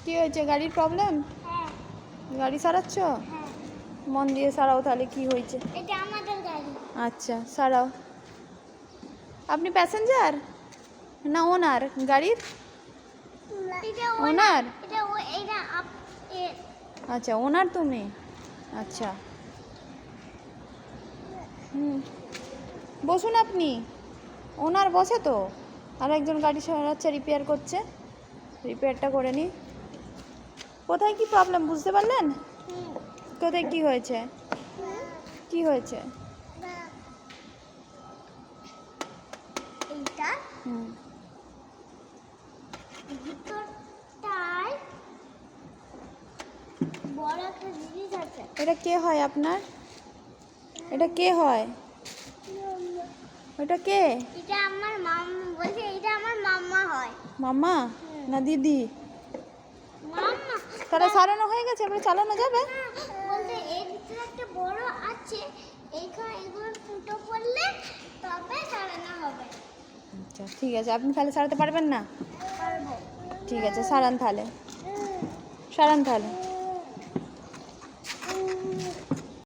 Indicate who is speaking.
Speaker 1: কি হয়েছে? গাড়ির প্রবলেম?
Speaker 2: হ্যাঁ।
Speaker 1: গাড়ি সারাচ্ছ?
Speaker 2: হ্যাঁ।
Speaker 1: মন দিয়ে সারাও তাহলে। কি হয়েছে?
Speaker 2: এটা আমাদের গাড়ি।
Speaker 1: আচ্ছা, সারাও। আপনি প্যাসেঞ্জার না ওনার গাড়ির?
Speaker 2: এটা
Speaker 1: ওনার?
Speaker 2: এটা
Speaker 1: আচ্ছা, ওনার তুমি। আচ্ছা, বসুন আপনি। ওনার বসে তো, আর একজন গাড়ি সারাচ্ছে, রিপেয়ার করছে। রিপেয়ারটা করে নি। কোথায় কি প্রবলেম বুঝতে পারলেন? কোথায় কি হয়েছে? কি হয়েছে?
Speaker 2: এইটা ভিতরটায় বড় একটা জিনিস আছে।
Speaker 1: এটা কে হয় আপনার? এটা কে হয়? এটা কে?
Speaker 2: এটা আমার মাম্মা বলছে, এটা আমার মাম্মা হয়।
Speaker 1: মাম্মা না দিদি?
Speaker 2: মাম্মা।
Speaker 1: তাহলে সারানো হয়ে গেছে, এবারে চালানো যাবে?
Speaker 2: বলতে এর ভিতরে একটা বড় আছে, এইখানে এগুলো ফুটো করলে তবে সারানো হবে।
Speaker 1: আচ্ছা, ঠিক আছে। আপনি তাহলে সারাতে পারবেন না?
Speaker 2: পারবো।
Speaker 1: ঠিক আছে, সারান তাহলে। সারান তাহলে।